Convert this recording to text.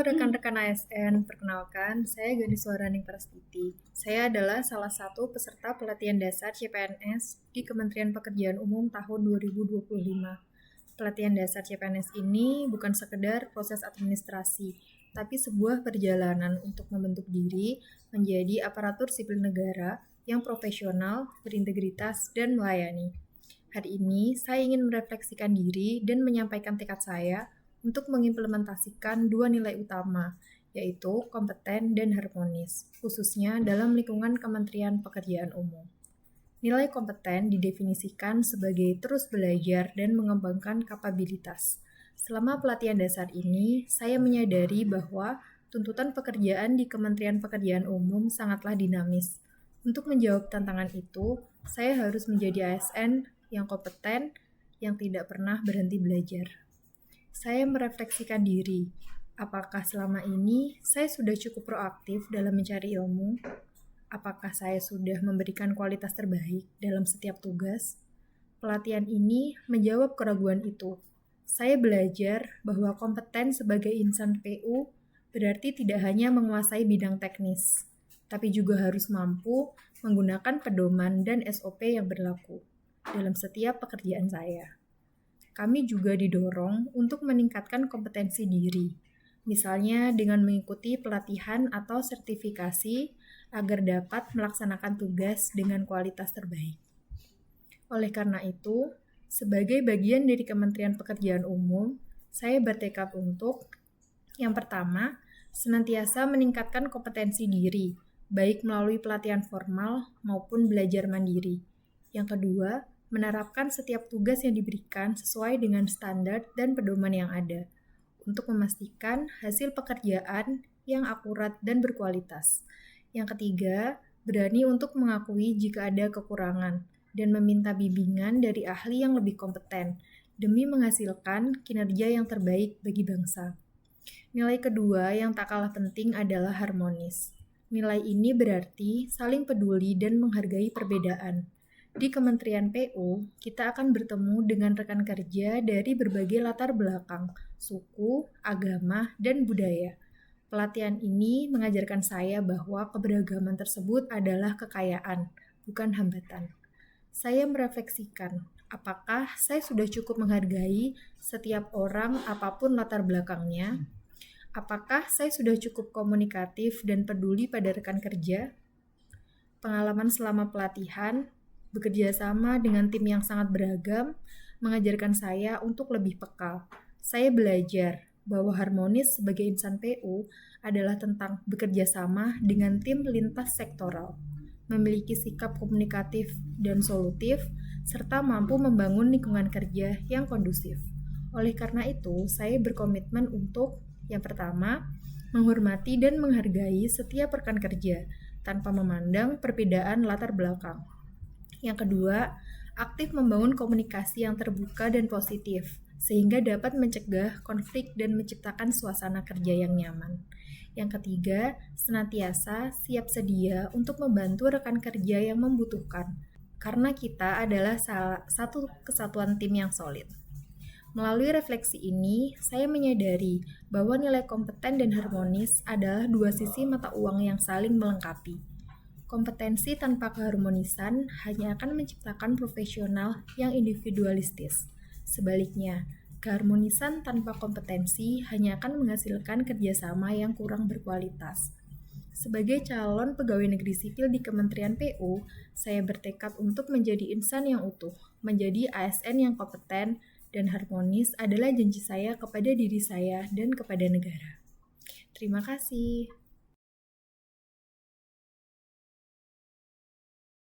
rekan-rekan ASN, perkenalkan, saya Ganeswaraning Prastiti. Saya adalah salah satu peserta pelatihan dasar CPNS di Kementerian Pekerjaan Umum tahun 2025. Pelatihan dasar CPNS ini bukan sekedar proses administrasi, tapi sebuah perjalanan untuk membentuk diri menjadi aparatur sipil negara yang profesional, berintegritas, dan melayani. Hari ini, saya ingin merefleksikan diri dan menyampaikan tekad saya untuk mengimplementasikan dua nilai utama, yaitu kompeten dan harmonis, khususnya dalam lingkungan Kementerian Pekerjaan Umum. Nilai kompeten didefinisikan sebagai terus belajar dan mengembangkan kapabilitas. Selama pelatihan dasar ini, saya menyadari bahwa tuntutan pekerjaan di Kementerian Pekerjaan Umum sangatlah dinamis. Untuk menjawab tantangan itu, saya harus menjadi ASN yang kompeten, yang tidak pernah berhenti belajar. Saya merefleksikan diri, apakah selama ini saya sudah cukup proaktif dalam mencari ilmu? Apakah saya sudah memberikan kualitas terbaik dalam setiap tugas? Pelatihan ini menjawab keraguan itu. Saya belajar bahwa kompeten sebagai insan PU berarti tidak hanya menguasai bidang teknis, tapi juga harus mampu menggunakan pedoman dan SOP yang berlaku dalam setiap pekerjaan saya. Kami juga didorong untuk meningkatkan kompetensi diri, misalnya dengan mengikuti pelatihan atau sertifikasi agar dapat melaksanakan tugas dengan kualitas terbaik. Oleh karena itu, sebagai bagian dari Kementerian Pekerjaan Umum, saya bertekad untuk, yang pertama, senantiasa meningkatkan kompetensi diri, baik melalui pelatihan formal maupun belajar mandiri. Yang kedua, menerapkan setiap tugas yang diberikan sesuai dengan standar dan pedoman yang ada, untuk memastikan hasil pekerjaan yang akurat dan berkualitas. Yang ketiga, berani untuk mengakui jika ada kekurangan dan meminta bimbingan dari ahli yang lebih kompeten demi menghasilkan kinerja yang terbaik bagi bangsa. Nilai kedua yang tak kalah penting adalah harmonis. Nilai ini berarti saling peduli dan menghargai perbedaan. Di Kementerian PU, kita akan bertemu dengan rekan kerja dari berbagai latar belakang, suku, agama, dan budaya. Pelatihan ini mengajarkan saya bahwa keberagaman tersebut adalah kekayaan, bukan hambatan. Saya merefleksikan, apakah saya sudah cukup menghargai setiap orang apapun latar belakangnya? Apakah saya sudah cukup komunikatif dan peduli pada rekan kerja? Pengalaman selama pelatihan, bekerja sama dengan tim yang sangat beragam, mengajarkan saya untuk lebih peka. Saya belajar bahwa harmonis sebagai insan PU adalah tentang bekerja sama dengan tim lintas sektoral, memiliki sikap komunikatif dan solutif, serta mampu membangun lingkungan kerja yang kondusif. Oleh karena itu, saya berkomitmen untuk, yang pertama, menghormati dan menghargai setiap rekan kerja, tanpa memandang perbedaan latar belakang. Yang kedua, aktif membangun komunikasi yang terbuka dan positif, sehingga dapat mencegah konflik dan menciptakan suasana kerja yang nyaman. Yang ketiga, senantiasa siap sedia untuk membantu rekan kerja yang membutuhkan, karena kita adalah satu kesatuan tim yang solid. Melalui refleksi ini, saya menyadari bahwa nilai kompeten dan harmonis adalah dua sisi mata uang yang saling melengkapi. Kompetensi tanpa keharmonisan hanya akan menciptakan profesional yang individualistis. Sebaliknya, keharmonisan tanpa kompetensi hanya akan menghasilkan kerjasama yang kurang berkualitas. Sebagai calon pegawai negeri sipil di Kementerian PU, saya bertekad untuk menjadi insan yang utuh, menjadi ASN yang kompeten dan harmonis adalah janji saya kepada diri saya dan kepada negara. Terima kasih.